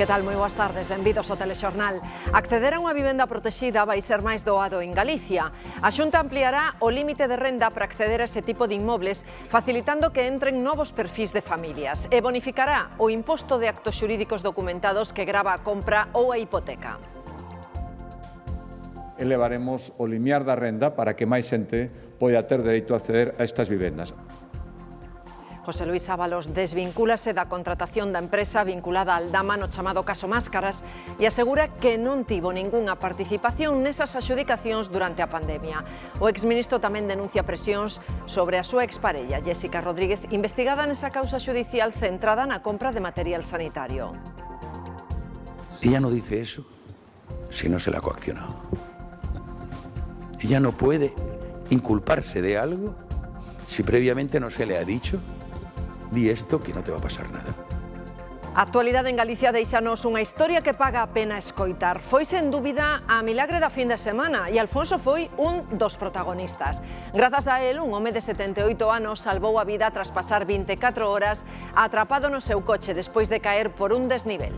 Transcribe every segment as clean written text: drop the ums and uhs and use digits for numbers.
Que tal? Moi boas tardes, benvidos ao Telexornal. Acceder a unha vivenda protexida vai ser máis doado en Galicia. A Xunta ampliará o límite de renda para acceder a ese tipo de inmobles, facilitando que entren novos perfís de familias, e bonificará o imposto de actos xurídicos documentados que grava a compra ou a hipoteca. Elevaremos o limiar da renda para que máis xente poida ter dereito a acceder a estas vivendas. José Luis Ábalos desvincúlase da contratación da empresa vinculada a Aldama no chamado caso Máscaras e asegura que non tivo ningunha participación nesas adxudicacións durante a pandemia. O exministro tamén denuncia presións sobre a súa exparella, Jéssica Rodríguez, investigada nesa causa xudicial centrada na compra de material sanitario. Ella no dice eso si no se la ha coaccionado. Ella no puede inculparse de algo si previamente no se le ha dicho: di esto que no te va a pasar nada. A actualidade en Galicia deixanos unha historia que paga a pena escoitar. Foi sen dúbida a milagre da fin de semana e Alfonso foi un dos protagonistas. Grazas a él, un home de 78 anos salvou a vida tras pasar 24 horas atrapado no seu coche despois de caer por un desnivel.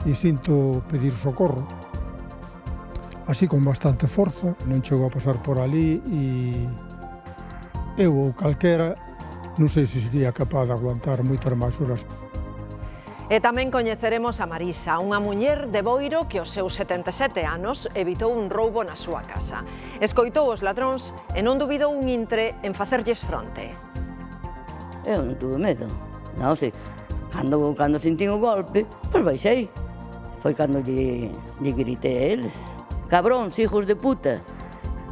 E sinto pedir socorro, así con bastante forza, non chego a pasar por ali e eu ou calquera non sei se sería capaz de aguantar moitas máis horas. E tamén coñeceremos a Marisa, unha muller de Boiro que aos seus 77 anos evitou un roubo na súa casa. Escoitou os ladróns e non dubidou un intre en facerlles fronte. Eu non tuve medo. Non sei, cando sentín o golpe, pois baixei. Foi cando lle gritei a eles: cabróns, hijos de puta,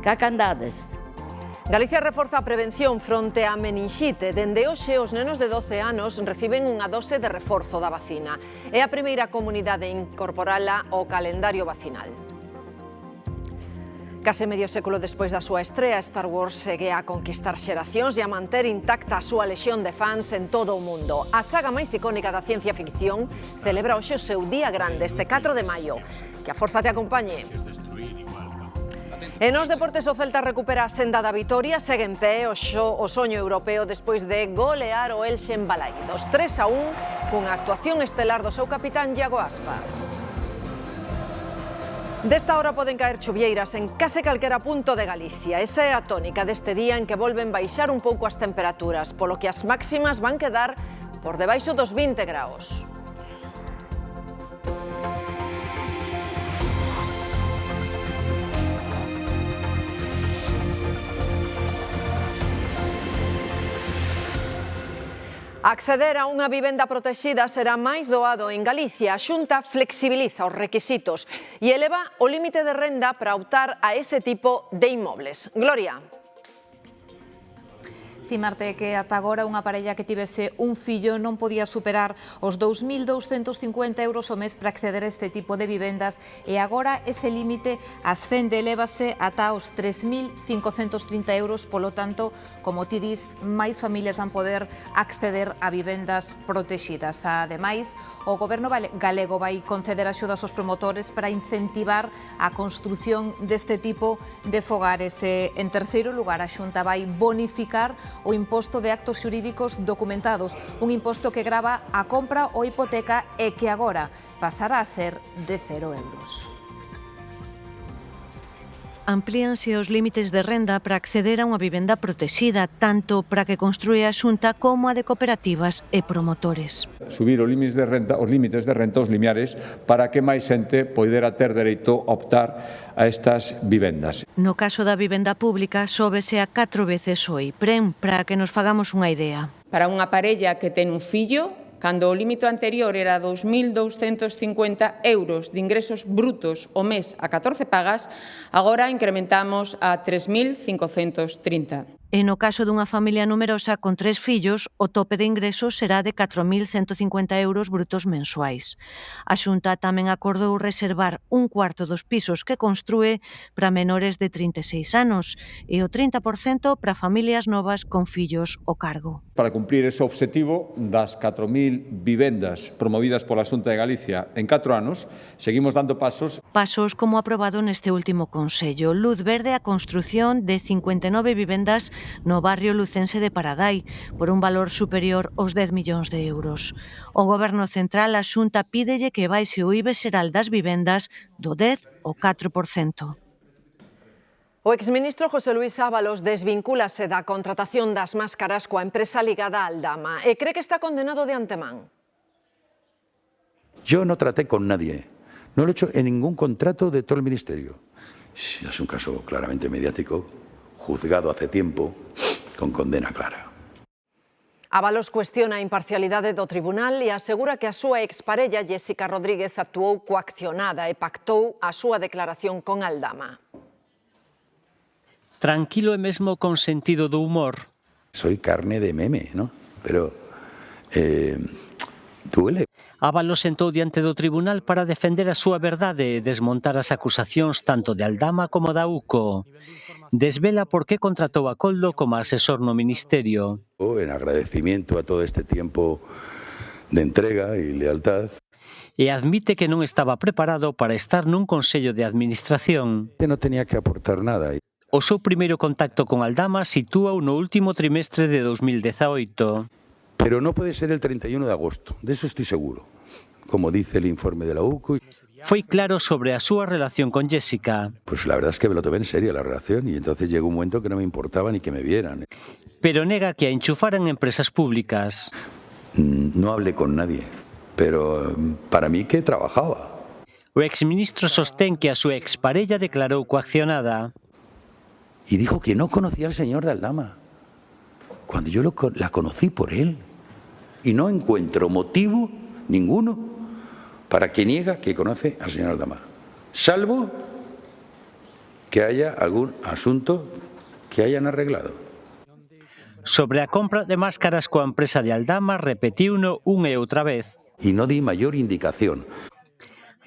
caca andades. Galicia reforza a prevención fronte á meninxite. Dende hoxe, os nenos de 12 anos reciben unha dose de reforzo da vacina. É a primeira comunidade en incorporala ao calendario vacinal. Case medio século despois da súa estrea, Star Wars segue a conquistar xeracións e a manter intacta a súa lexión de fans en todo o mundo. A saga máis icónica da ciencia ficción celebra hoxe o seu día grande, este 4 de maio. Que a forza te acompañe. E nos deportes, o Celta recupera a senda da vitoria, segue en pé o soño europeo despois de golear o Elxe en Balaídos 3-1 cunha actuación estelar do seu capitán Iago Aspas. Desta hora poden caer chuvieiras en case calquera punto de Galicia. Esa é a tónica deste día en que volven baixar un pouco as temperaturas, polo que as máximas van quedar por debaixo dos 20 graus. Acceder a unha vivenda protexida será máis doado en Galicia. A Xunta flexibiliza os requisitos e eleva o límite de renda para optar a ese tipo de inmobles. Gloria. Si, Marte, que ata agora unha parella que tivese un fillo non podía superar os 2.250 euros ao mes para acceder a este tipo de vivendas e agora ese límite ascende, elévase ata os 3.530 euros, polo tanto, como ti dis, máis familias van poder acceder a vivendas protexidas. Ademais, o Goberno galego vai conceder axudas aos promotores para incentivar a construción deste tipo de fogares. E, en terceiro lugar, a Xunta vai bonificar o imposto de actos xurídicos documentados, un imposto que grava a compra ou hipoteca e que agora pasará a ser de 0 euros. Amplíanse os límites de renda para acceder a unha vivenda protexida, tanto para que construa a Xunta como a de cooperativas e promotores. Subir os límites de renta, os limiares, para que máis xente poidera ter dereito a optar a estas vivendas. No caso da vivenda pública, sóbese a 4 veces o IPREM, para que nos fagamos unha idea. Para unha parella que ten un fillo, cando o límite anterior era 2.250 euros de ingresos brutos o mes a 14 pagas, agora incrementamos a 3.530. E no caso dunha familia numerosa con 3 fillos, o tope de ingresos será de 4.150 euros brutos mensuais. A Xunta tamén acordou reservar un cuarto dos pisos que construe para menores de 36 anos e o 30% para familias novas con fillos ao cargo. Para cumplir ese obxectivo das 4.000 vivendas promovidas pola Xunta de Galicia en 4 anos, seguimos dando pasos. Pasos como aprobado neste último Consello. Luz verde a construción de 59 vivendas no barrio lucense de Paradai, por un valor superior aos 10 millóns de euros. O Goberno Central, a Xunta, pídelle que baixe o IBE xeral das vivendas do 10 ao 4%. O exministro José Luis Ábalos desvincúlase da contratación das máscaras coa empresa ligada a Aldama e cree que está condenado de antemán. Yo no traté con nadie, no lo he hecho en ningún contrato de todo el ministerio. Es un caso claramente mediático, juzgado hace tiempo, con condena clara. Ábalos cuestiona a imparcialidade do tribunal e asegura que a súa exparella Jéssica Rodríguez actuou coaccionada e pactou a súa declaración con Aldama. Tranquilo e mesmo con sentido do humor. Soy carne de meme, ¿no? Pero duele. Ábalos sentou diante do tribunal para defender a súa verdade e desmontar as acusacións tanto de Aldama como da UCO. Desvela por que contratou a Koldo como asesor no Ministerio. En agradecimiento a todo este tiempo de entrega y lealtad. E admite que non estaba preparado para estar nun consello de administración. No tenía que aportar nada. O seu primeiro contacto con Aldama sitúao no último trimestre de 2018. Pero no puede ser el 31 de agosto, de eso estoy seguro, como dice el informe de la UCO. Foi claro sobre a súa relación con Jéssica. Pues la verdad es que me lo tomé en serio la relación y entonces llegó un momento que no me importaba ni que me vieran. Pero nega que a enchufaran empresas públicas. No hablé con nadie, pero para mí que trabajaba. O exministro sostén que a súa exparella declarou coaccionada. Y dijo que no conocía al señor de Aldama, cuando yo la conocí por él. Y no encuentro motivo ninguno para que niega que conoce al señor Aldama, salvo que haya algún asunto que hayan arreglado. Sobre a compra de máscaras coa empresa de Aldama, repetiuno unha e outra vez. Y no di mayor indicación.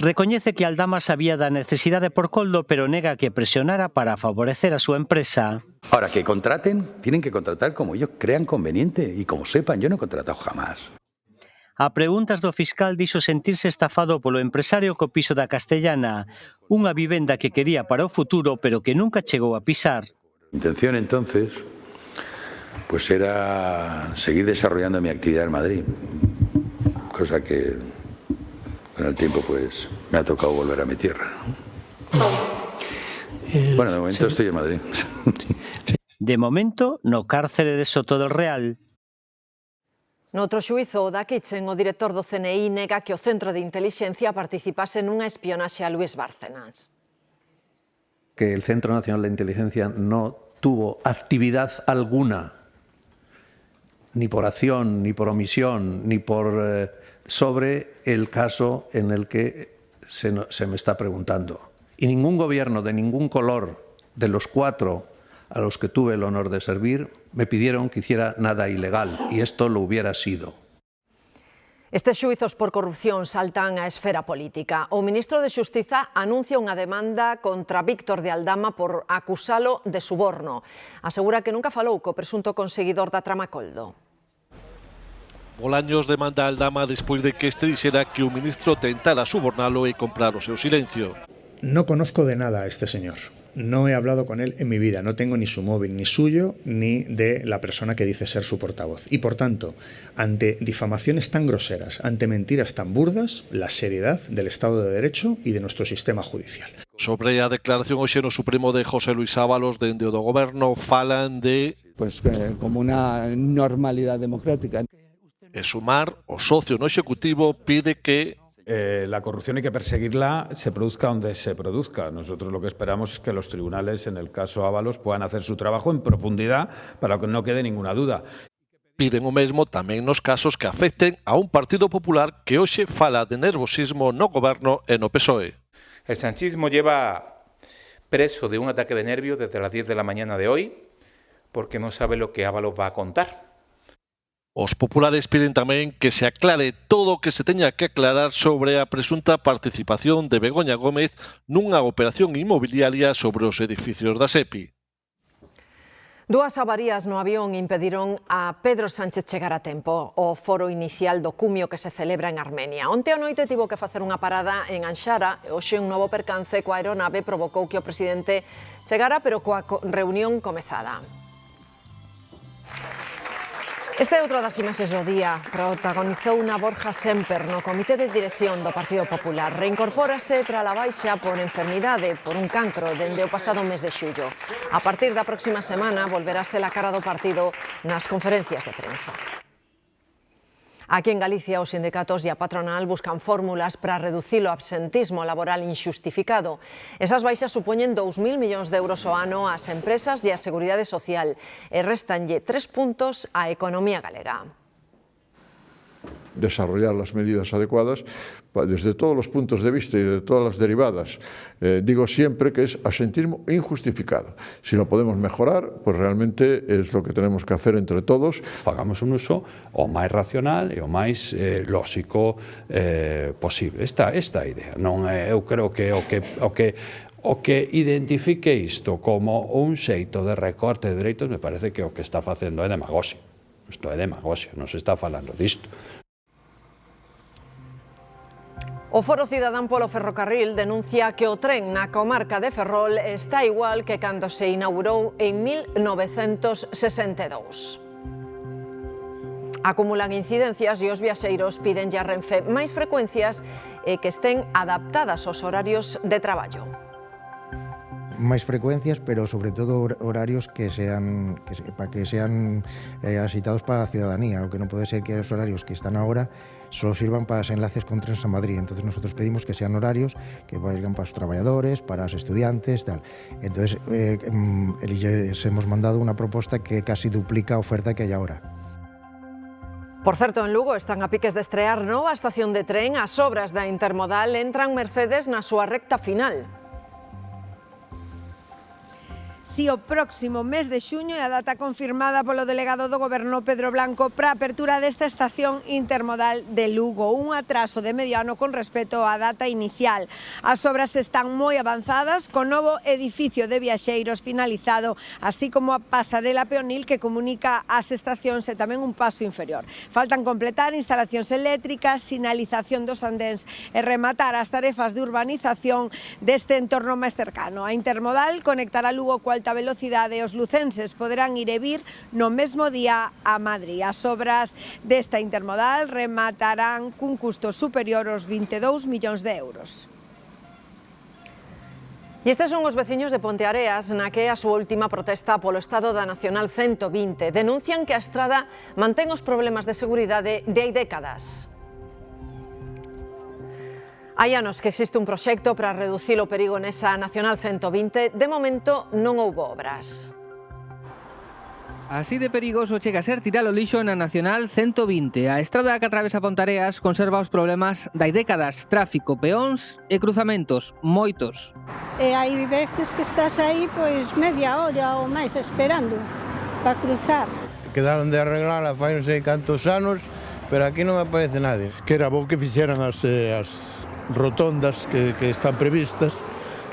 Recoñece que Aldama sabía da necesidade por Koldo, pero nega que presionara para favorecer a súa empresa. Ahora, que contraten, tienen que contratar como ellos crean conveniente y como sepan, yo no he contratado jamás. A preguntas do fiscal dixo sentirse estafado polo empresario co piso da Castellana, unha vivenda que quería para o futuro, pero que nunca chegou a pisar. Mi intención entonces, pues era seguir desarrollando mi actividad en Madrid, cosa que con el tiempo pues me ha tocado volver a mi tierra, ¿no? Bueno, de momento estoy en Madrid. De momento, no cárcere de Soto del Real. Noutro xuízo, o da Kitchen, o director do CNI nega que o Centro de Intelixencia participase nunha espionaxe a Luis Bárcenas. Que el Centro Nacional de Inteligencia no tuvo actividad alguna, ni por acción, ni por omisión, ni por sobre el caso en el que se me está preguntando. Y ningún gobierno de ningún color de los 4 a los que tuve el honor de servir me pidieron que hiciera nada ilegal, y esto lo hubiera sido. Estes xuizos por corrupción saltan á esfera política. O ministro de Xustiza anuncia unha demanda contra Víctor de Aldama por acusalo de suborno. Asegura que nunca falou co presunto conseguidor da trama Koldo. Bolaños demanda a Aldama despois de que este dixera que o ministro tentara subornalo e comprar o seu silencio. No conozco de nada a este señor. No he hablado con él en mi vida, no tengo ni su móvil, ni suyo, ni de la persona que dice ser su portavoz. Y por tanto, ante difamaciones tan groseras, ante mentiras tan burdas, la seriedad del Estado de Derecho y de nuestro sistema judicial. Sobre a declaración hoxe no Supremo de José Luis Ábalos dende o do Goberno falan de... Pues como una normalidad democrática. E Sumar, o socio no Executivo, pide que... La corrupción hay que perseguirla, se produzca donde se produzca. Nosotros lo que esperamos es que los tribunales, en el caso Ábalos, puedan hacer su trabajo en profundidad para que no quede ninguna duda. Piden o mesmo tamén nos casos que afecten a un Partido Popular que hoxe fala de nervosismo no Goberno e no PSOE. El sanchismo lleva preso de un ataque de nervios desde las 10 de la mañana de hoy porque no sabe lo que Ábalos va a contar. Os populares piden tamén que se aclare todo o que se teña que aclarar sobre a presunta participación de Begoña Gómez nunha operación inmobiliaria sobre os edificios da SEPI. Dúas avarías no avión impediron a Pedro Sánchez chegar a tempo ao foro inicial do cumio que se celebra en Armenia. Onte a noite tivo que facer unha parada en Anxara e hoxe un novo percance coa aeronave provocou que o presidente chegara pero coa reunión comezada. Esta é outra das imaxes do día. Protagonizou unha Borja Semper no Comité de Dirección do Partido Popular. Reincorpórase tras a baixa por enfermidade por un cancro dende o pasado mes de xullo. A partir da próxima semana volverá a ser a cara do partido nas conferencias de prensa. Aquí en Galicia, os sindicatos e a patronal buscan fórmulas para reducir o absentismo laboral inxustificado. Esas baixas supoñen 2.000 millóns de euros ao ano ás empresas e á Seguridade Social e restanlle 3 puntos á economía galega. Desarrollar las medidas adecuadas desde todos los puntos de vista y de todas las derivadas. Digo siempre que es absentismo injustificado. Si lo podemos mejorar, pues realmente es lo que tenemos que hacer entre todos. Fagamos un uso o máis racional e o máis lóxico posible. Esta é a idea. Non eu creo que o que identifique isto como un xeito de recorte de dereitos me parece que o que está facendo é demagoxia. Isto é demagoxia, non se está falando disto. O Foro Cidadán polo Ferrocarril denuncia que o tren na comarca de Ferrol está igual que cando se inaugurou en 1962. Acumulan incidencias e os viaxeiros piden a Renfe máis frecuencias e que estén adaptadas aos horarios de traballo. Máis frecuencias, pero sobre todo horarios que sean axeitados para a ciudadanía. O que non pode ser que os horarios que están agora solo sirvan para os enlaces con trens a Madrid. Entonces nosotros pedimos que sean horarios que valgan para os traballadores, para os estudiantes, tal. Entonces les hemos mandado unha proposta que casi duplica a oferta que hai agora. Por certo, en Lugo están a piques de estrear nova estación de tren. As obras da intermodal entran Mercedes na súa recta final. Si o próximo mes de xuño é a data confirmada polo delegado do Goberno Pedro Blanco para a apertura desta estación intermodal de Lugo, un atraso de medio ano con respecto á data inicial. As obras están moi avanzadas, con novo edificio de viaxeiros finalizado, así como a pasarela peonil que comunica as estacións e tamén un paso inferior. Faltan completar instalacións eléctricas, sinalización dos andéns e rematar as tarefas de urbanización deste entorno máis cercano. A intermodal conectará Lugo coa alta velocidade e os lucenses poderán ir e vir no mesmo día a Madrid. As obras desta intermodal rematarán cun custo superior aos 22 millóns de euros. E estes son os veciños de Ponteareas, na que é a súa última protesta polo estado da Nacional 120. Denuncian que a estrada mantén os problemas de seguridade de hai décadas. Hai anos que existe un proxecto para reducir o perigo nesa Nacional 120. De momento non houbo obras. Así de perigoso chega a ser tirar o lixo na Nacional 120. A estrada que atravesa Ponteareas conserva os problemas de hai décadas. Tráfico, peóns e cruzamentos, moitos. E hai veces que estás aí pois media hora ou máis esperando para cruzar. Quedaron de arreglarla fai non sei cantos anos, pero aquí non aparece nadie. Que era bo que fixeran as rotondas que están previstas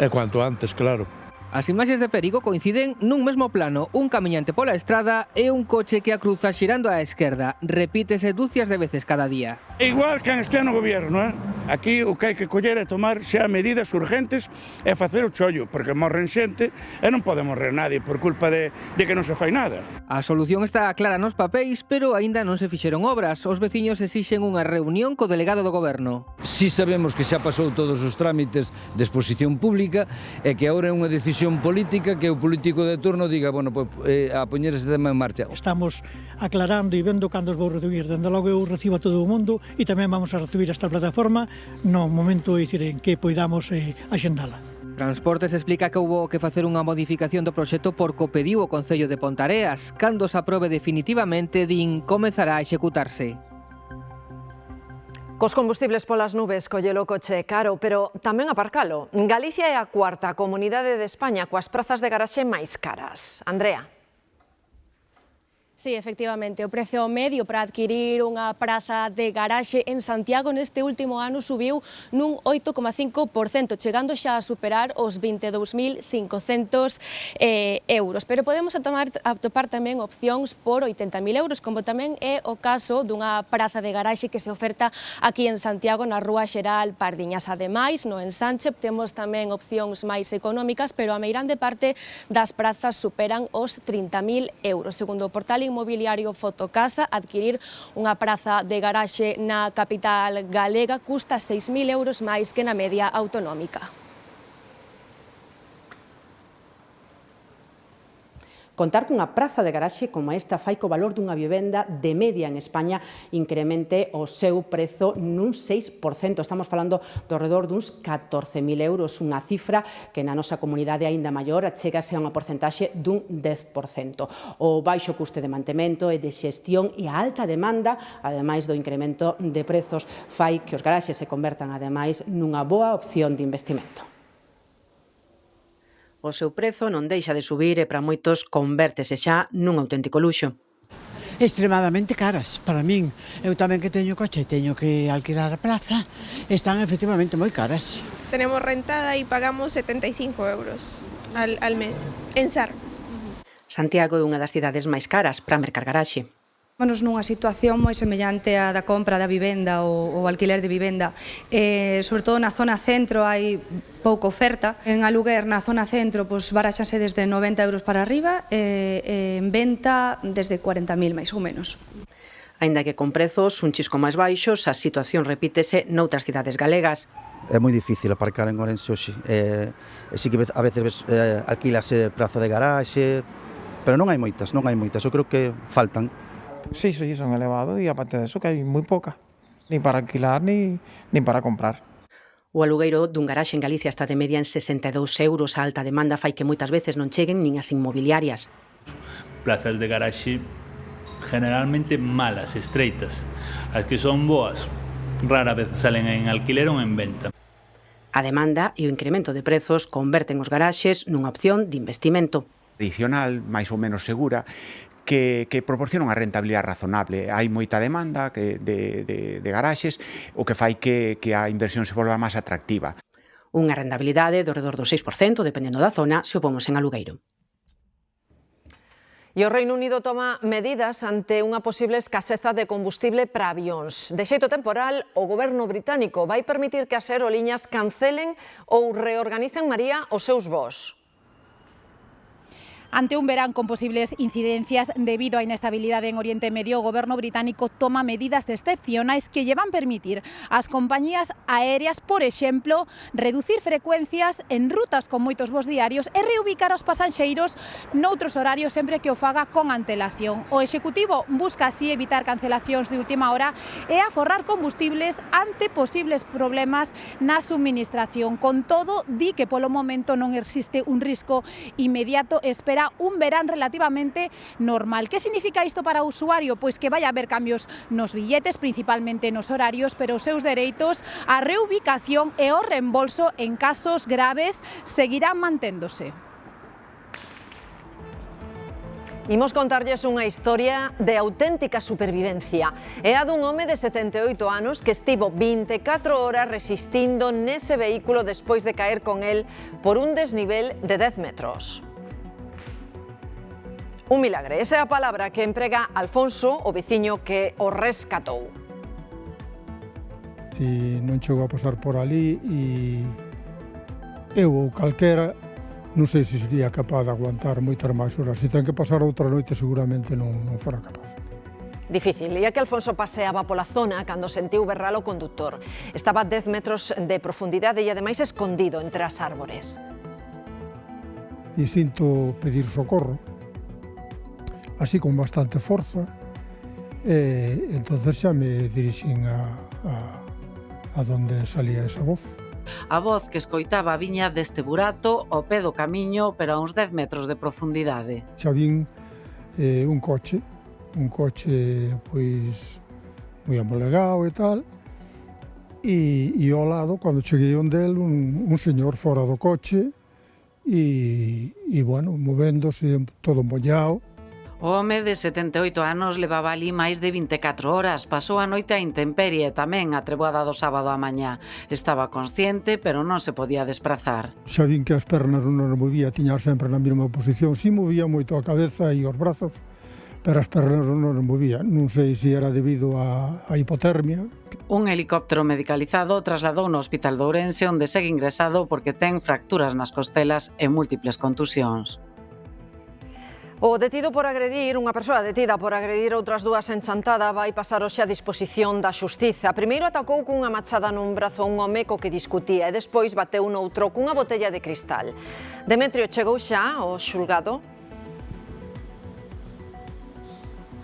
e cuanto antes, claro. As imaxes de perigo coinciden nun mesmo plano, un camiñante pola estrada e un coche que a cruza xirando á esquerda. Repítese dúcias de veces cada día. Igual que este no goberno, aquí o que hai que coller é tomar xa medidas urgentes e facer o chollo, porque morren xente e non pode morrer nadie por culpa de que non se fai nada. A solución está clara nos papéis, pero aínda non se fixeron obras. Os veciños exixen unha reunión co delegado do goberno. Si sabemos que xa pasou todos os trámites de exposición pública e que agora é unha decisión política que o político de turno diga, bueno, pues, a poñer ese tema en marcha. Estamos aclarando e vendo cando os vou recibir. Dende logo eu recibo a todo o mundo e tamén vamos a recibir esta plataforma no momento en que poidamos axendala. Transportes explica que houbo que facer unha modificación do proxecto por que pediu o Concello de Ponteareas. Cando se aprobe definitivamente, din, comezará a executarse. Cos combustibles polas nubes, collelo coche caro, pero tamén aparcalo. Galicia é a cuarta comunidade de España coas prazas de garaxe máis caras. Andrea. Sí, efectivamente, o prezo medio para adquirir unha praza de garaxe en Santiago neste último ano subiu nun 8,5%, chegando xa a superar os 22.500 euros. Pero podemos atopar tamén opcións por 80.000 euros, como tamén é o caso dunha praza de garaxe que se oferta aquí en Santiago, na Rúa Xeral Pardiñas. Ademais, no ensanche temos tamén opcións máis económicas, pero a meirande parte das prazas superan os 30.000 euros. Segundo o portal inmobiliario Fotocasa. Adquirir unha praza de garaxe na capital galega custa 6.000 euros máis que na media autonómica. Contar cunha praza de garaxe como esta fai que o valor dunha vivenda de media en España incremente o seu prezo nun 6%. Estamos falando do redor duns 14.000 euros, unha cifra que na nosa comunidade aínda maior achégase a unha porcentaxe dun 10%. O baixo custe de mantemento e de xestión e a alta demanda, ademais do incremento de prezos, fai que os garaxes se convertan ademais nunha boa opción de investimento. O seu prezo non deixa de subir e para moitos convértese xa nun auténtico luxo. Extremadamente caras para min. Eu tamén que teño coche e teño que alquilar a plaza, están efectivamente moi caras. Tenemos rentada y pagamos 75 euros al mes, en SAR. Santiago é unha das cidades máis caras para mercar garaxe. Estamos nunha situación moi semellante á da compra da vivenda ou alquiler de vivenda. Sobre todo na zona centro hai pouca oferta. En aluguer na zona centro baráxanse desde 90 euros para arriba e en venta desde 40.000 máis ou menos. Aínda que con prezos un chisco máis baixos, a situación repítese noutras cidades galegas. É moi difícil aparcar en Ourense hoxe. Si que a veces alquilase praza de garaxe, pero non hai moitas. Eu creo que faltan. Sí, son elevados y aparte de eso que hay muy poca, ni para alquilar ni para comprar. O alugueiro dun garaxe en Galicia está de media en 62 euros. A alta demanda fai que moitas veces non cheguen nin as inmobiliarias. Plazas de garaxe generalmente malas, estreitas. As que son boas rara vez salen en alquiler ou en venta. A demanda e o incremento de prezos converten os garaxes nunha opción de investimento. Tradicional, máis ou menos segura, que proporciona unha rentabilidade razonable. Hai moita demanda de garaxes, o que fai que a inversión se volva máis atractiva. Unha rentabilidade do redor do 6%, dependendo da zona, se o pomos en alugueiro. E o Reino Unido toma medidas ante unha posible escaseza de combustible para avións. De xeito temporal, o goberno británico vai permitir que as aerolíneas cancelen ou reorganicen, María, os seus voos. Ante un verán con posibles incidencias debido a inestabilidade en Oriente Medio, o goberno británico toma medidas excepcionais que llevan permitir ás compañías aéreas, por exemplo, reducir frecuencias en rutas con moitos voos diarios e reubicar aos pasaxeiros noutros horarios sempre que o faga con antelación. O Executivo busca así evitar cancelacións de última hora e aforrar combustibles ante posibles problemas na subministración. Con todo, di que polo momento non existe un risco inmediato, espera un verán relativamente normal. Que significa isto para o usuario? Pois que vai haber cambios nos billetes, principalmente nos horarios, pero os seus dereitos a reubicación e o reembolso en casos graves seguirán manténdose. Imos contarlles unha historia de auténtica supervivencia. É a dun home de 78 anos que estivo 24 horas resistindo nese vehículo despois de caer con el por un desnivel de 10 metros. Un milagre, esa é a palabra que emprega Alfonso, o veciño que o rescatou. Si non chego a pasar por ali e eu ou calquera, non sei se sería capaz de aguantar moitas máis horas. Se ten que pasar outra noite seguramente non fará capaz. Difícil, e que Alfonso paseaba pola zona cando sentiu berrar o conductor. Estaba a 10 metros de profundidade e ademais escondido entre as árbores. E sinto pedir socorro, así con bastante forza, e entonces xa me dirixín a donde salía esa voz. A voz que escoitaba viña deste burato ao pé do camiño, pero a uns 10 metros de profundidade. Xa vin un coche pois moi amolegado e tal, e ao lado, cando cheguei onde el, un señor fora do coche e bueno, movéndose todo mollado. O home de 78 anos levaba ali máis de 24 horas, pasou a noite a intemperie, tamén a treboada do sábado á mañá. Estaba consciente, pero non se podía desprazar. Xa vin que as pernas non as movía, tiña sempre na mesma posición. Si movía moito a cabeza e os brazos, pero as pernas non as movía. Non sei se era debido á hipotermia. Un helicóptero medicalizado trasladou no Hospital de Ourense, onde segue ingresado porque ten fracturas nas costelas e múltiples contusións. O detido por agredir, unha persoa detida por agredir outras dúas en Chantada vai pasar hoxe a disposición da xustiza. Primeiro atacou cunha machada nun brazo a un home co que discutía e despois bateu noutro cunha botella de cristal. Demetrio chegou xa ao xulgado.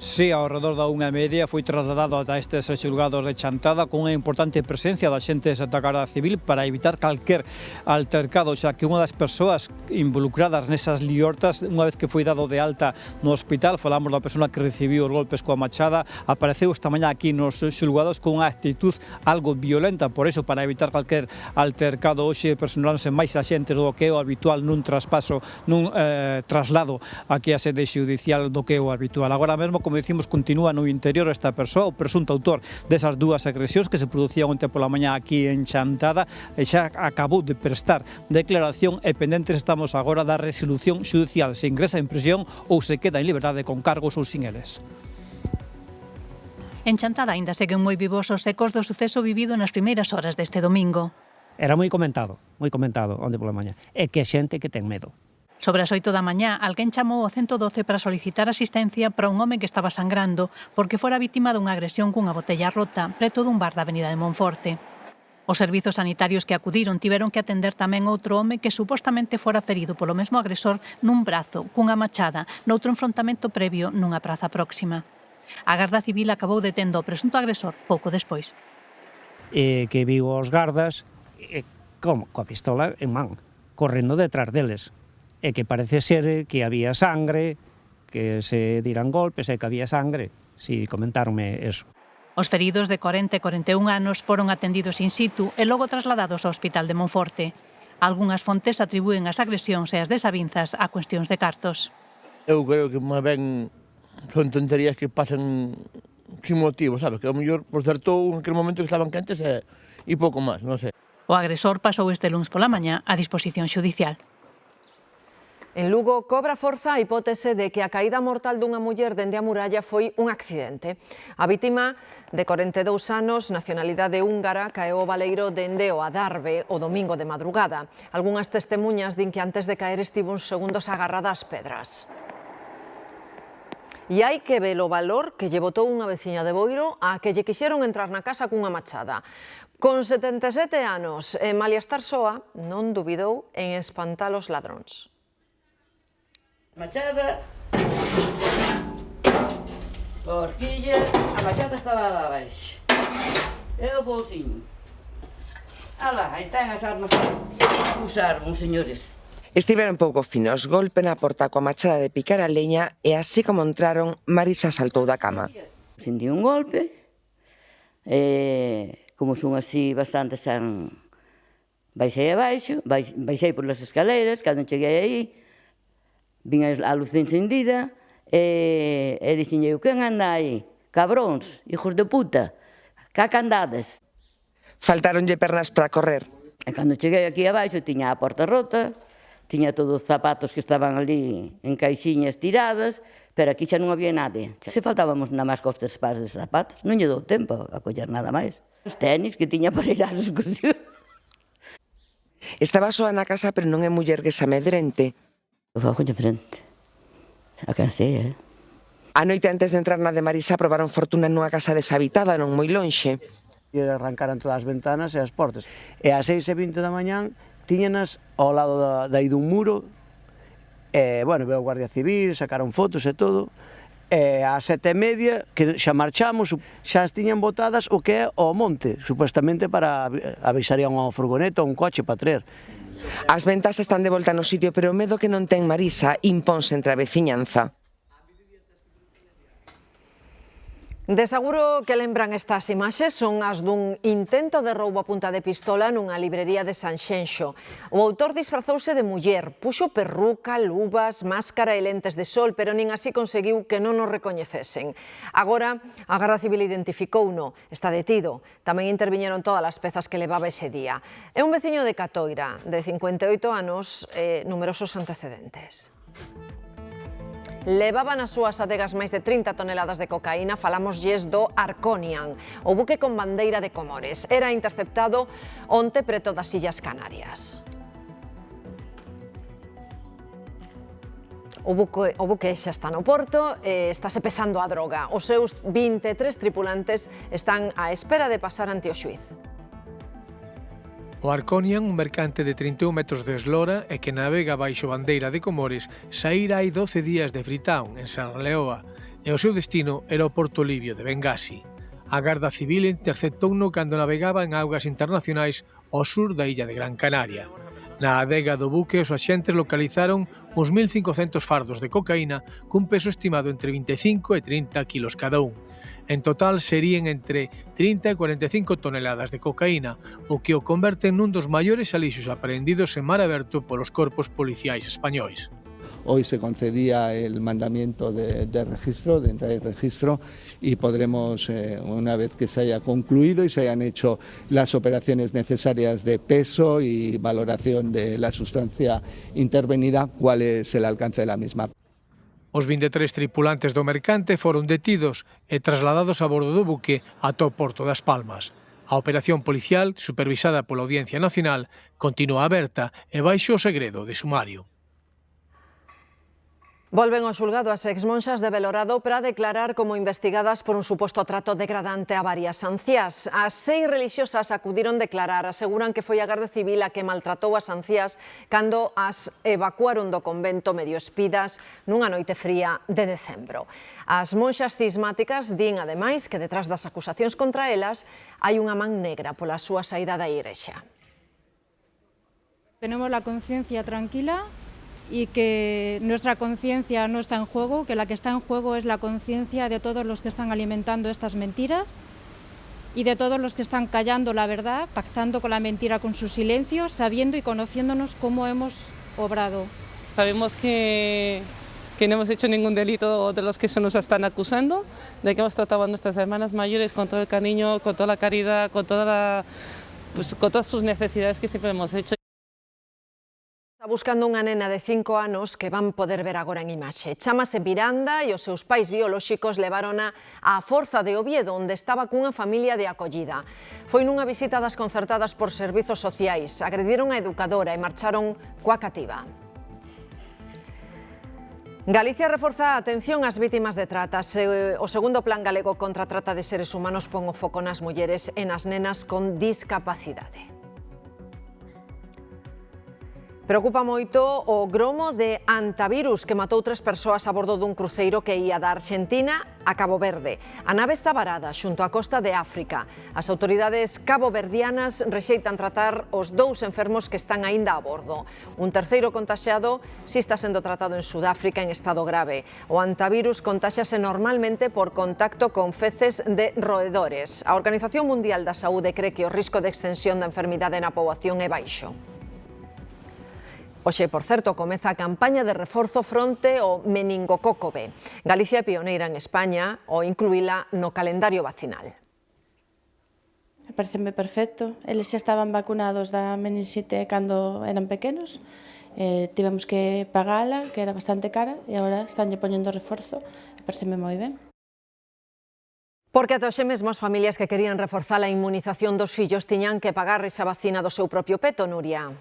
Si, ao redor da 1:30 foi trasladado ata estes xulgados de Chantada con unha importante presencia da xentes da Garda Civil para evitar calquer altercado, xa que unha das persoas involucradas nesas liortas, unha vez que foi dado de alta no hospital, falamos da persona que recibiu os golpes coa machada, apareceu esta mañá aquí nos xulgados con unha actitud algo violenta, por iso, para evitar calquer altercado, hoxe personáronse máis axentes do que é o habitual nun traspaso, nun traslado aquí a sede xudicial do que é o habitual. Agora mesmo, como dicimos, continúa no interior esta persoa, o presunto autor desas dúas agresións que se producían onte pola mañá aquí en Chantada, e xa acabou de prestar declaración e pendentes estamos agora da resolución xudicial, se ingresa en prisión ou se queda en liberdade con cargos ou sin eles. En Chantada aínda seguen moi vivos os ecos do suceso vivido nas primeiras horas deste domingo. Era moi comentado onde pola mañá, e que xente que ten medo. Sobre as 8 da mañá, alguén chamou ao 112 para solicitar asistencia para un home que estaba sangrando porque fora vítima dunha agresión cunha botella rota preto dun bar da avenida de Monforte. Os servizos sanitarios que acudiron tiveron que atender tamén outro home que supostamente fora ferido polo mesmo agresor nun brazo, cunha machada, noutro enfrontamento previo nunha praza próxima. A Garda Civil acabou detendo o presunto agresor pouco despois. Que viu os gardas coa pistola en man, correndo detrás deles. E que parece ser que había sangre, que se diran golpes e que había sangre. Si, comentarme eso. Os feridos de 40 e 41 anos foron atendidos in situ e logo trasladados ao Hospital de Monforte. Algunhas fontes atribúen as agresións e as desavinzas a cuestións de cartos. Eu creo que máis ben son tonterías que pasan sin motivo, sabes? Que ao mellor por certo en aquel momento que estaban quentes e pouco máis, non sei. O agresor pasou este luns pola mañá a disposición xudicial. En Lugo cobra forza a hipótese de que a caída mortal dunha muller dende a muralla foi un accidente. A vítima, de 42 anos, nacionalidade húngara, caeu ao baleiro dende o Adarve o domingo de madrugada. Algunhas testemuñas din que antes de caer estivo uns segundos agarrada ás pedras. E hai que ver o valor que lle botou unha veciña de Boiro a que lle quixeron entrar na casa cunha machada. Con 77 anos, malia estar soa, non dubidou en espantar os ladróns. Machada, a horquilla, a machada estaba lá abaixo. E o fouciño. Alá, aí están as armas que usaron, señores. Estiveron pouco finos, golpe na porta coa machada de picar a leña e así como entraron, Marisa saltou da cama. Sentí un golpe, como son así bastante baixei abaixo, baixei por las escaleiras, cando cheguei aí, vin a luz encendida e dixen eu, quen anda aí? Cabróns, hijos de puta, caca andades. Faltaronlle pernas para correr. E cando cheguei aquí abaixo tiña a porta rota, tiña todos os zapatos que estaban ali en caixiñas tiradas, pero aquí xa non había nadie. Se faltábamos nada máis cos 3 pares de zapatos, non lle dou tempo a coller nada máis. Os tenis que tiña para ir á excursión. Estaba soa na casa, pero non é muller que se amedrente. O fogo de frente. A cansei, A noite antes de entrar na de Marisa probaron fortuna nunha casa deshabitada non moi lonxe. E arrancaran todas as ventanas e as portas. E ás 6:20 da mañán tiñanas ao lado dai dun muro. E, bueno, veo o Guardia Civil, sacaron fotos e todo. E ás 7:30, que xa marchamos, xa as tiñan botadas o que é o monte, supuestamente para avisarían unha furgoneta ou un coche para traer. As ventas están de volta no sitio, pero o medo que non ten Marisa imponse entre a veciñanza. De seguro que lembran estas imaxes, son as dun intento de roubo a punta de pistola nunha librería de Sanxenxo. O autor disfrazouse de muller, puxo perruca, luvas, máscara e lentes de sol, pero nin así conseguiu que non o recoñecesen. Agora, a Garda Civil identificouno, está detido. Tamén interviñeron todas as pezas que levaba ese día. É un veciño de Catoira, de 58 anos e numerosos antecedentes. Levaba nas súas adegas máis de 30 toneladas de cocaína, falámoslles do Arconian, o buque con bandeira de Comores. Era interceptado onte preto das Illas Canarias. O buque xa está no porto e estáse pesando a droga. Os seus 23 tripulantes están á espera de pasar ante o xuíz. O Arconian, un mercante de 31 metros de eslora e que navega baixo bandeira de Comores, saíra hai 12 días de Freetown, en San Leoa, e o seu destino era o Porto Libio de Bengasi. A Garda Civil interceptouno cando navegaba en augas internacionais ao sur da illa de Gran Canaria. Na adega do buque, os axentes localizaron uns 1.500 fardos de cocaína cun peso estimado entre 25 e 30 kilos cada un. En total serían entre 30 e 45 toneladas de cocaína, o que o converte nun dos maiores alixos apreendidos en mar aberto polos corpos policiais españois. Hoy se concedía el mandamiento de registro, de entrar en registro, y podremos, una vez que se haya concluido y se hayan hecho las operaciones necesarias de peso y valoración de la sustancia intervenida, cuál es el alcance de la misma. Os 23 tripulantes do mercante foron detidos e trasladados a bordo do buque ata o Porto das Palmas. A operación policial, supervisada pola Audiencia Nacional, continúa aberta e baixo o segredo de sumario. Volven ao xulgado as exmonxas de Belorado para declarar como investigadas por un suposto trato degradante a varias anciás. As 6 relixiosas acudiron declarar, aseguran que foi a Garda Civil a que maltratou as anciás cando as evacuaron do convento medio espidas nunha noite fría de decembro. As monxas cismáticas din, ademais, que detrás das acusacións contra elas hai unha man negra pola súa saída da igrexa. Tenemos la conciencia tranquila y que nuestra conciencia no está en juego, que la que está en juego es la conciencia de todos los que están alimentando estas mentiras y de todos los que están callando la verdad, pactando con la mentira con su silencio, sabiendo y conociéndonos cómo hemos obrado. Sabemos que no hemos hecho ningún delito de los que se nos están acusando, de que hemos tratado a nuestras hermanas mayores con todo el cariño, con toda la caridad, con todas sus necesidades que siempre hemos hecho. Está buscando unha nena de 5 anos que van poder ver agora en imaxe. Chámase Miranda e os seus pais biolóxicos levarona á Forza de Oviedo, onde estaba cunha familia de acollida. Foi nunha visita das concertadas por servizos sociais. Agrediron a educadora e marcharon coa cativa. Galicia reforza a atención ás vítimas de trata. O segundo plan galego contra a trata de seres humanos pon o foco nas mulleres e nas nenas con discapacidade. Preocupa moito o gromo de Antavirus que matou 3 persoas a bordo dun cruceiro que ía da Arxentina a Cabo Verde. A nave está varada xunto á costa de África. As autoridades caboverdianas rexeitan tratar os 2 enfermos que están aínda a bordo. Un terceiro contaxiado si está sendo tratado en Sudáfrica en estado grave. O Antavirus contaxiase normalmente por contacto con feces de roedores. A Organización Mundial da Saúde cree que o risco de extensión da enfermidade na poboación é baixo. Hoxe, por certo, comeza a campaña de reforzo fronte ao meningococo B. Galicia é pioneira en España ao incluíla no calendario vacinal. Pareceme perfecto. Eles xa estaban vacunados da meningite cando eran pequenos. Tivemos que pagala, que era bastante cara, e agora estánlle poñendo reforzo. Pareceme moi ben. Porque ata hoxe mesmo as familias que querían reforzar a inmunización dos fillos tiñan que pagar esa vacina do seu propio peto, Nuria.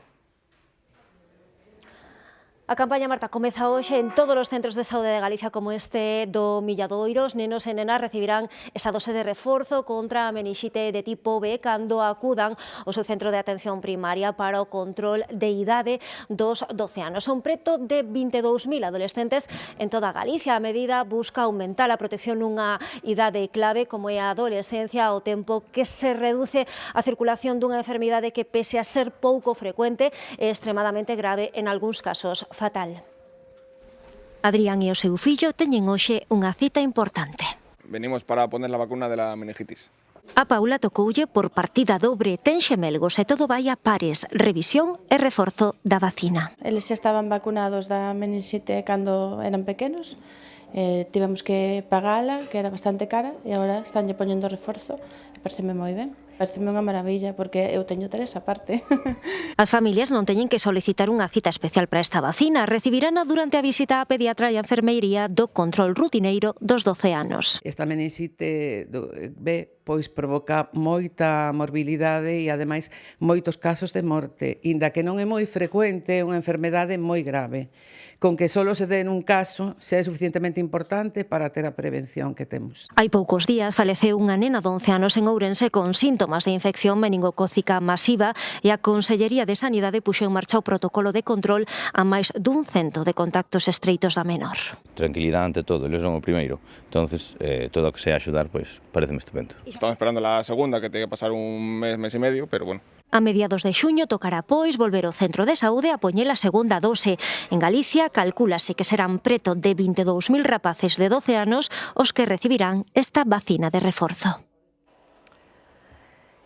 A campaña, Marta, comeza hoxe en todos os centros de saúde de Galicia como este do Milladoiro. Os nenos e nenas recibirán esa dose de reforzo contra a menixite de tipo B cando acudan ao seu centro de atención primaria para o control de idade dos 12 anos. Son preto de 22.000 adolescentes en toda Galicia. A medida busca aumentar a protección nunha idade clave como é a adolescencia, ao tempo que se reduce a circulación dunha enfermidade que, pese a ser pouco frecuente, é extremadamente grave en algúns casos fatal. Adrián e o seu fillo teñen hoxe unha cita importante. Venimos para poner la vacuna de la meningitis. A Paula tocoulle por partida dobre, ten xemelgos e todo vai a pares, revisión e reforzo da vacina. Eles xa estaban vacunados da meningite cando eran pequenos. Tivemos que pagala, que era bastante cara, e agora estánlle poñendo reforzo. Pareceme moi ben. Pareceme unha maravilla, porque eu teño 3 aparte. As familias non teñen que solicitar unha cita especial para esta vacina. Recibirana durante a visita á pediatra e a enfermeiría do control rutineiro dos 12 anos. Esta meningite B pois provoca moita morbilidade e, ademais, moitos casos de morte, inda que non é moi frecuente, é unha enfermedade moi grave. con que solo se dé nun caso sea suficientemente importante para ter a prevención que temos. Hai poucos días faleceu unha nena de 11 anos en Ourense con síntomas de infección meningocócica masiva e a Consellería de Sanidade puxo en marcha o protocolo de control a máis dun cento de contactos estreitos da menor. Tranquilidade ante todo, eles son o primeiro. Entonces, todo o que sea axudar, pues, pareceme estupendo. Estamos esperando la segunda, que tiene que pasar un mes y medio, pero bueno. A mediados de xuño tocará, pois, volver ao centro de saúde a poñer a segunda dose. En Galicia, calcúlase que serán preto de 22.000 rapaces de 12 anos os que recibirán esta vacina de reforzo.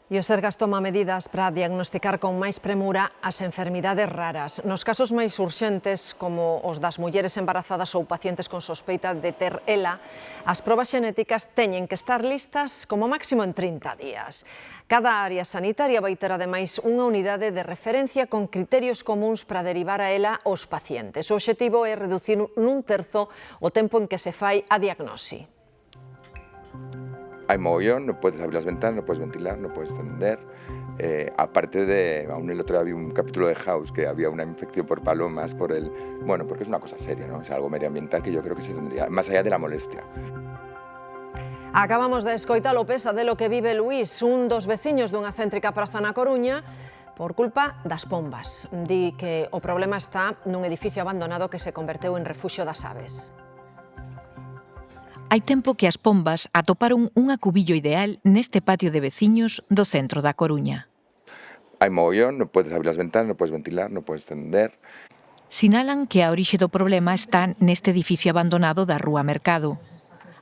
E o Sergas toma medidas para diagnosticar con máis premura as enfermidades raras. Nos casos máis urxentes, como os das mulleres embarazadas ou pacientes con sospeita de ter ELA, as probas xenéticas teñen que estar listas como máximo en 30 días. Cada área sanitaria vai ter ademais unha unidade de referencia con criterios comuns para derivar a ELA aos pacientes. O obxectivo é reducir nun terzo o tempo en que se fai a diagnosi. Hay mogollón, no puedes abrir las ventanas, no puedes ventilar, no puedes tender. Aparte de, aún el otro día vi un capítulo de House que había una infección por palomas, bueno, porque es una cosa seria, ¿no? Es algo medioambiental que yo creo que se tendría, más allá de la molestia. Acabamos de escoitar o pesadelo que vive Luís, un dos veciños dunha céntrica praza na Coruña, por culpa das pombas. Di que o problema está nun edificio abandonado que se converteu en refuxio das aves. Hai tempo que as pombas atoparon un acubillo ideal neste patio de veciños do centro da Coruña. Hay mogollón, no puedes abrir las ventanas, no puedes ventilar, no puedes tender. Sinalan que a orixe do problema está neste edificio abandonado da Rúa Mercado.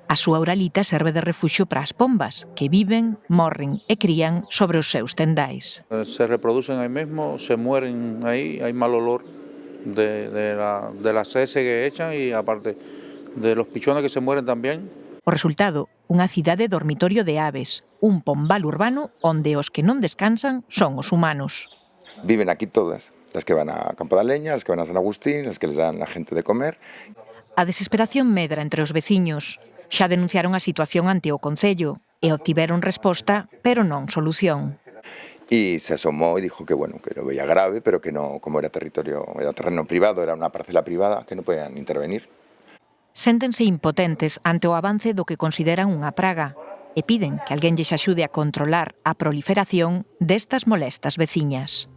A súa uralita serve de refuxio para as pombas, que viven, morren e crían sobre os seus tendais. Se reproducen aí mesmo, se mueren aí, hai mal olor de las heces que echan e aparte de los pichones que se mueren tamén. O resultado, unha cidade dormitorio de aves, un pombal urbano onde os que non descansan son os humanos. Viven aquí todas, las que van a Campo da Leña, las que van a San Agustín, las que les dan la gente de comer. A desesperación medra entre os veciños. Xa denunciaron a situación ante o Concello e obtiveron resposta, pero non solución. Y se asomó y dijo que bueno, que lo veía grave, pero que no, como era terreno privado, era una parcela privada, que no podían intervenir. Séntense impotentes ante o avance do que consideran unha praga e piden que alguén lles axude a controlar a proliferación destas molestas veciñas.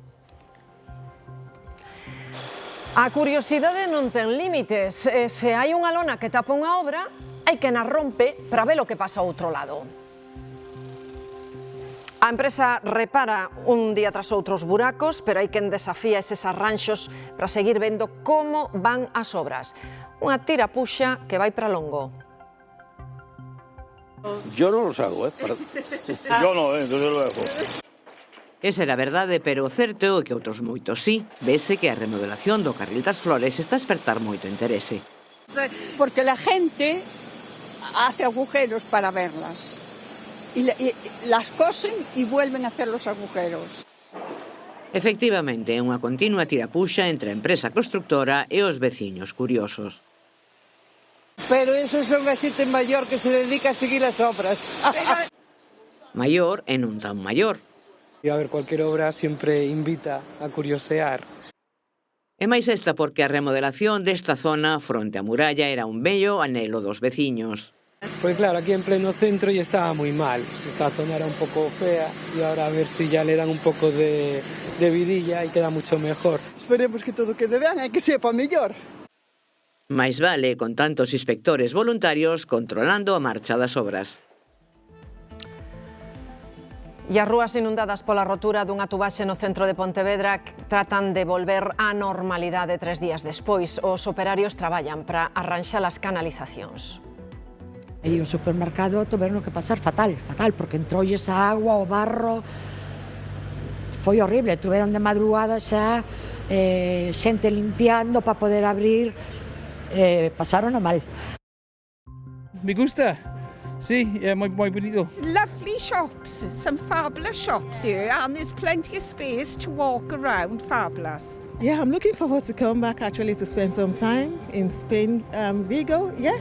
A curiosidade non ten límites. Se hai unha lona que tapa unha obra, hai que na rompe para ver o que pasa ao outro lado. A empresa repara un día tras outro os buracos, pero hai quen desafía eses arranxos para seguir vendo como van as obras. Unha tirapuxa que vai para longo. Yo no los hago, Yo no, entonces lo dejo. Esa era a verdade, pero o certo é que outros moitos sí. Vese que a remodelación do Carril das Flores está a despertar moito interese. Porque la gente hace agujeros para verlas. Y las cosen y vuelven a hacer los agujeros. Efectivamente, é unha continua tirapuxa entre a empresa constructora e os veciños curiosos. Pero eso son a xente maior que se dedica a seguir as obras. Maior e non tan maior. Y a ver, cualquier obra siempre invita a curiosear. E máis esta porque a remodelación desta zona fronte á muralla era un bello anhelo dos veciños. Pues claro, aquí en pleno centro ya estaba muy mal. Esta zona era un poco fea y ahora a ver si ya le dan un poco de vidilla y queda mucho mejor. Esperemos que todo quede ben e que sepa mellor. Mais vale con tantos inspectores voluntarios controlando a marcha das obras. E as rúas inundadas pola rotura dunha tubaxe no centro de Pontevedra tratan de volver á normalidade 3 días despois. Os operarios traballan para arranxar as canalizacións. E o supermercado tiveron que pasar fatal, porque entroulles a agua, o barro, foi horrible, tuveron de madrugada xa xente limpiando para poder abrir, pasaron a mal. Me gusta. Sí, muy bonito. Lovely shops, some fabulous shops here, and there's plenty of space to walk around, fabulous. Yeah, I'm looking forward to come back actually to spend some time in Spain, Vigo, yeah,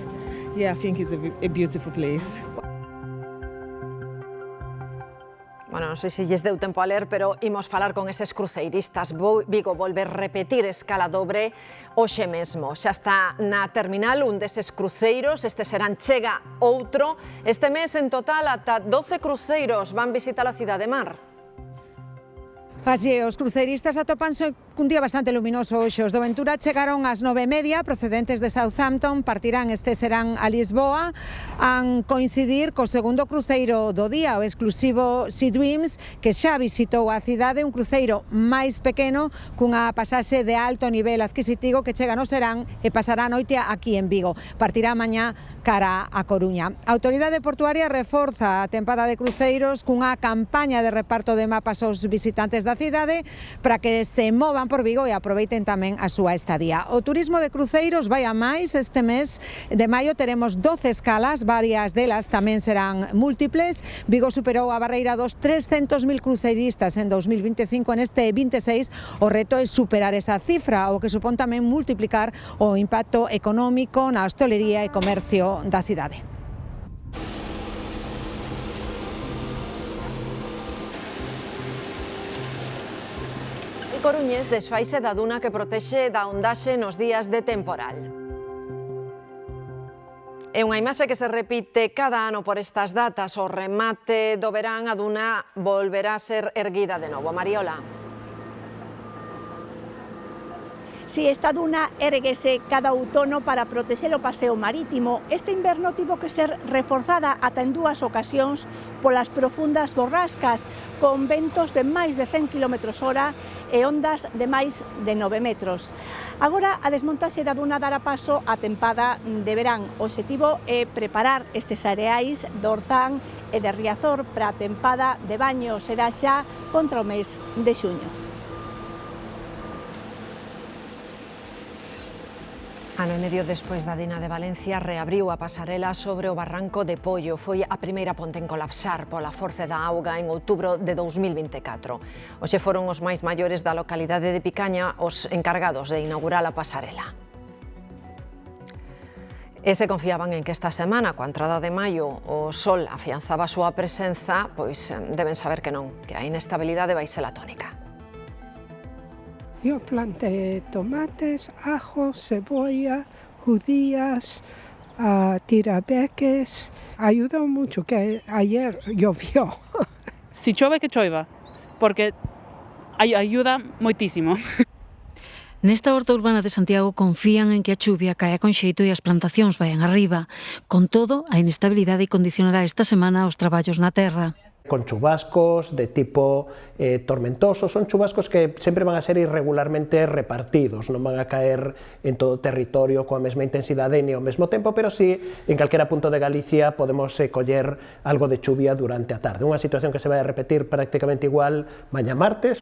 I think it's a beautiful place. Bueno, non sei se lles deu tempo a ler, pero imos falar con eses cruceiristas. Vigo volve repetir escala dobre hoxe mesmo. Xa está na terminal un deses cruceiros, este serán chega outro. Este mes, en total, ata 12 cruceiros van visitar a cidade mar. Así, os cruceiristas atopanse cun día bastante luminoso hoxe. Os do Ventura chegaron ás 9:30, procedentes de Southampton, partirán serán a Lisboa, an coincidir co segundo cruceiro do día, o exclusivo Sea Dreams, que xa visitou a cidade, un cruceiro máis pequeno, cunha pasaxe de alto nivel adquisitivo que chega no serán e pasará a noite aquí en Vigo. Partirá mañá cara a Coruña. A Autoridade Portuaria reforza a tempada de cruceiros cunha campaña de reparto de mapas aos visitantes da cidade para que se movan por Vigo e aproveiten tamén a súa estadía. O turismo de cruceiros vai a máis. Este mes de maio teremos 12 escalas, varias delas tamén serán múltiples. Vigo superou a barreira dos 300.000 cruceiristas en 2025, en este 26 o reto é superar esa cifra, o que supón tamén multiplicar o impacto económico na hostalería e comercio da cidade. O coruñés desfaise da duna que protexe da ondaxe nos días de temporal. É unha imaxe que se repite cada ano por estas datas. O remate do verán, a duna volverá a ser erguida de novo. Mariola. Si esta duna érguese cada outono para protexer o paseo marítimo, este inverno tivo que ser reforzada ata en 2 ocasións polas profundas borrascas, con ventos de máis de 100 km/h e ondas de máis de 9 metros. Agora, a desmontaxe da duna dará paso á tempada de verán. O obxectivo é preparar estes areais do Orzán e de Riazor para a tempada de baño. Será xa contra o mes de xuño. Ano e medio despois da Dina de Valencia reabriu a pasarela sobre o barranco de Pollo. Foi a primeira ponte en colapsar pola force da auga en outubro de 2024. Hoxe foron os máis maiores da localidade de Picaña os encargados de inaugurar a pasarela. E se confiaban en que esta semana, coa entrada de maio, o sol afianzaba a súa presenza, pois deben saber que non, que a inestabilidade vai ser a tónica. Yo planté tomates, ajo, cebolla, judías, tirabeques. Ayuda mucho que ayer llovió. Si chove, que choiva, porque ayuda moitísimo. Nesta horta urbana de Santiago confían en que a chuvia caia con xeito e as plantacións vayan arriba. Con todo, a inestabilidade condicionará esta semana os traballos na terra. Con chubascos de tipo tormentoso, son chubascos que sempre van a ser irregularmente repartidos, non van a caer en todo o territorio coa mesma intensidade ni ao mesmo tempo, pero sí, en calquera punto de Galicia podemos coller algo de chuvia durante a tarde. Unha situación que se vai a repetir prácticamente igual mañá martes.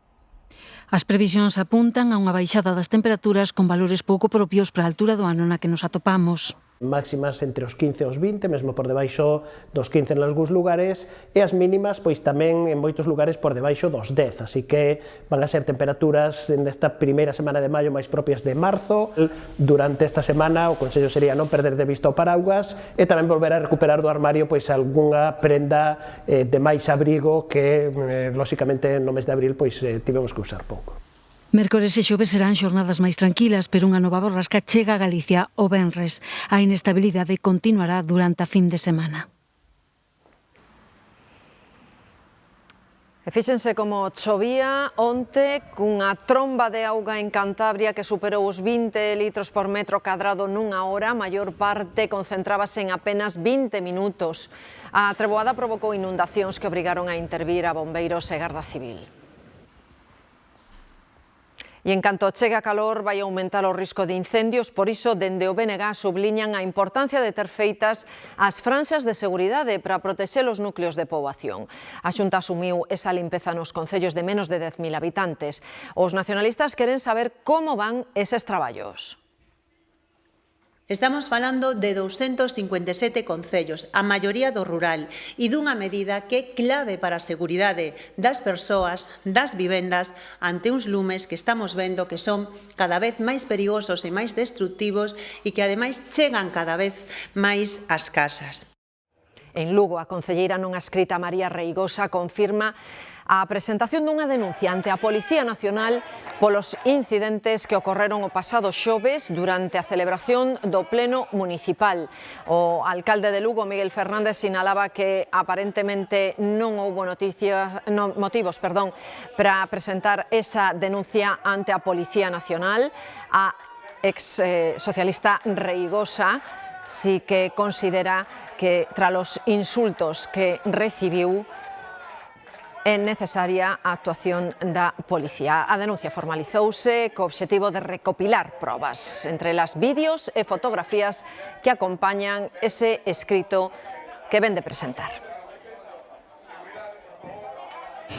As previsións apuntan a unha baixada das temperaturas con valores pouco propios para a altura do ano na que nos atopamos. Máximas entre os 15 e os 20, mesmo por debaixo dos 15 en algúns lugares, e as mínimas pois tamén en moitos lugares por debaixo dos 10, así que van a ser temperaturas nesta primeira semana de maio máis propias de marzo. Durante esta semana o consello sería non perder de vista o paraugas e tamén volver a recuperar do armario pois algunha prenda de máis abrigo que lóxicamente no mes de abril pois tivemos que usar pouco. Mércores e xoves serán xornadas máis tranquilas, pero unha nova borrasca chega a Galicia o venres. A inestabilidade continuará durante a fin de semana. E fíxense como chovía onte cunha tromba de auga en Cantabria que superou os 20 litros por metro cadrado nunha hora. A maior parte concentrábase en apenas 20 minutos. A treboada provocou inundacións que obrigaron a intervir a bombeiros e Garda Civil. E en canto chega a calor vai aumentar o risco de incendios, por iso dende o BNG subliñan a importancia de ter feitas as franxas de seguridade para protexer os núcleos de poboación. A Xunta asumiu esa limpeza nos concellos de menos de 10.000 habitantes. Os nacionalistas queren saber como van eses traballos. Estamos falando de 257 concellos, a maioría do rural, e dunha medida que é clave para a seguridade das persoas, das vivendas, ante uns lumes que estamos vendo que son cada vez máis perigosos e máis destructivos e que ademais chegan cada vez máis ás casas. En Lugo, a concelleira non adscrita María Reigosa confirma a presentación dunha denuncia ante a Policía Nacional polos incidentes que ocorreron o pasado xoves durante a celebración do Pleno Municipal. O alcalde de Lugo, Miguel Fernández, sinalaba que aparentemente non houbo motivos para presentar esa denuncia ante a Policía Nacional. A ex socialista Reigosa sí que considera que tras os insultos que recibiu é necesaria a actuación da policía. A denuncia formalizouse co obxectivo de recopilar probas, entre las vídeos e fotografías que acompañan ese escrito que ven de presentar.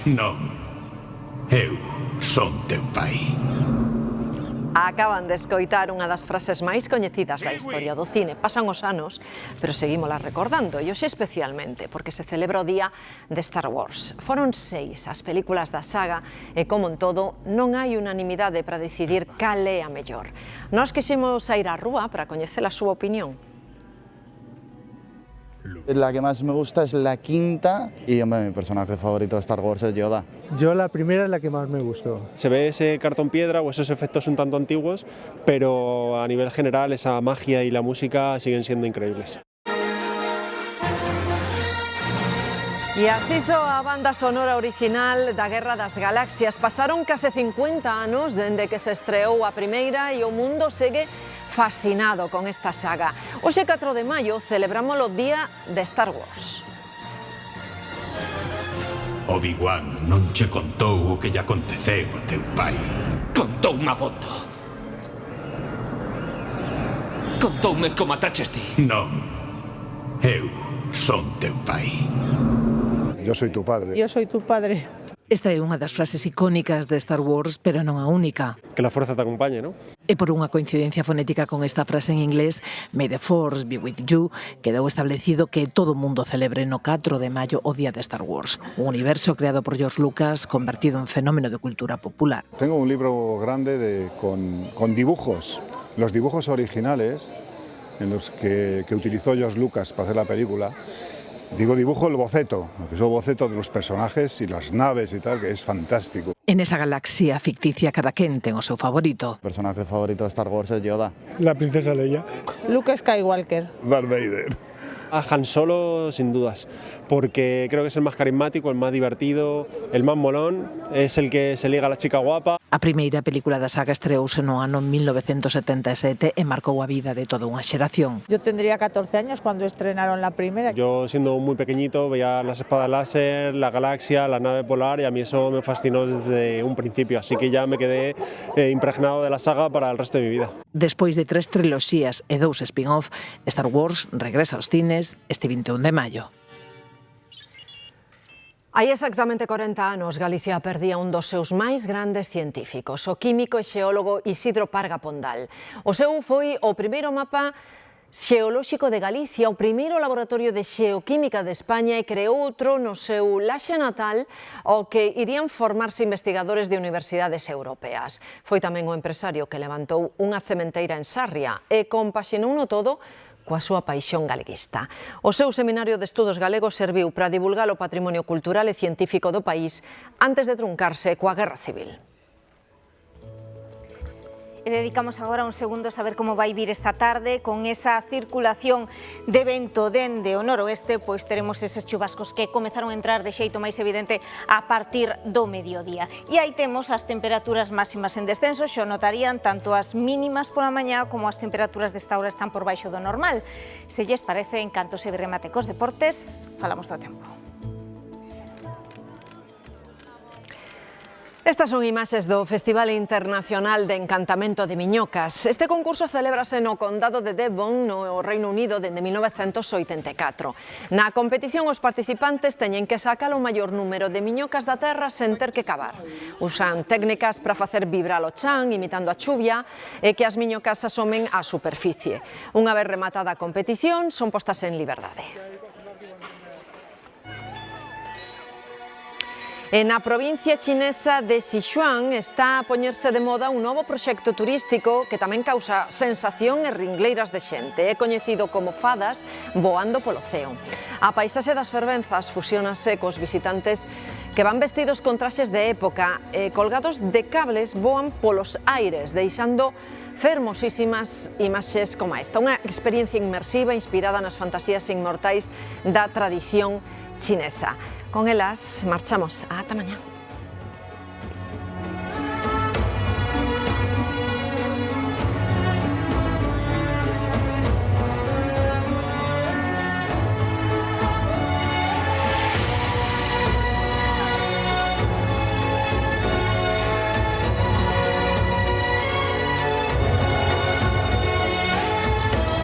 Non, eu son teu pai. Acaban de escoitar unha das frases máis coñecidas da historia do cine. Pasan os anos, pero seguímolas recordando, e hoxe especialmente, porque se celebra o día de Star Wars. Foron 6 as películas da saga e, como en todo, non hai unanimidade para decidir cal é a mellor. Nós quixemos ir á rúa para coñecer a súa opinión. La que más me gusta es la quinta y mi personaje favorito de Star Wars es Yoda. Yo la primera es la que más me gustó. Se ve ese cartón piedra o esos efectos un tanto antiguos, pero a nivel general esa magia y la música siguen siendo increíbles. E así soa a banda sonora original da Guerra das Galaxias. Pasaron case 50 anos dende que se estreou a primeira e o mundo segue fascinado con esta saga. Hoxe, 4 de maio, celebramos o Día de Star Wars. Obi-Wan non che contou o que lle aconteceu a teu pai. Contoume abondo. Contoume como mataches ti. Non, eu son teu pai. Yo soy tu padre. Yo soy tu padre. Esta é unha das frases icónicas de Star Wars, pero non a única. Que la fuerza te acompañe, ¿no? E por unha coincidencia fonética con esta frase en inglés, May the Force be with you, quedou establecido que todo o mundo celebre no 4 de maio o Día de Star Wars, un universo creado por George Lucas, convertido en fenómeno de cultura popular. Tengo un libro grande con dibujos, los dibujos originales en los que utilizó George Lucas para hacer la película. Digo dibujo el boceto, que es el boceto de los personajes y las naves y tal, que es fantástico. En esa galaxia ficticia cada quen ten o seu favorito. El personaje favorito de Star Wars es Yoda. La princesa Leia. Luke Skywalker. Darth Vader. A Han Solo, sin dudas, porque creo que es el más carismático, el más divertido, el más molón, es el que se liga a la chica guapa. A primeira película da saga estreouse no ano 1977 e marcou a vida de toda unha xeración. Yo tendría 14 años cuando estrenaron la primera. Yo, siendo muy pequeñito, veía las espadas láser, la galaxia, la nave polar, y a mí eso me fascinó desde un principio, así que ya me quedé impregnado de la saga para el resto de mi vida. Despois de 3 triloxías e 2 spin-off, Star Wars regresa aos cines este 21 de maio. Hai exactamente 40 anos, Galicia perdía un dos seus máis grandes científicos, o químico e xeólogo Isidro Parga Pondal. O seu foi o primeiro mapa xeolóxico de Galicia, o primeiro laboratorio de xeoquímica de España, e creou outro no seu Laxe natal, ao que irían formarse investigadores de universidades europeas. Foi tamén o empresario que levantou unha cementeira en Sarria e compaxinouno todo coa súa paixón galeguista. O seu Seminario de Estudos Galegos serviu para divulgar o patrimonio cultural e científico do país antes de truncarse coa Guerra Civil. E dedicamos agora un segundo a saber como vai vir esta tarde con esa circulación de vento dende o noroeste, pois teremos eses chubascos que comezaron a entrar de xeito máis evidente a partir do mediodía. E aí temos as temperaturas máximas en descenso, xo notarían tanto as mínimas pola mañá como as temperaturas desta hora están por baixo do normal. Se lles parece, en canto se remate cos deportes, falamos do tempo. Estas son imaxes do Festival Internacional de Encantamento de Miñocas. Este concurso celébrase no condado de Devon, no Reino Unido, dende 1984. Na competición, os participantes teñen que sacar o maior número de miñocas da terra sen ter que cavar. Usan técnicas para facer vibrar o chan, imitando a chuvia, e que as miñocas asomen á superficie. Unha vez rematada a competición, son postas en liberdade. E na provincia chinesa de Sichuan está a poñerse de moda un novo proxecto turístico que tamén causa sensación e ringleiras de xente. É coñecido como fadas voando polo ceo. A paisaxe das fervenzas fusionase cos visitantes que van vestidos con traxes de época e colgados de cables voan polos aires, deixando fermosísimas imaxes como esta. Unha experiencia inmersiva inspirada nas fantasías inmortais da tradición chinesa. Con elas marchamos. Ata mañá.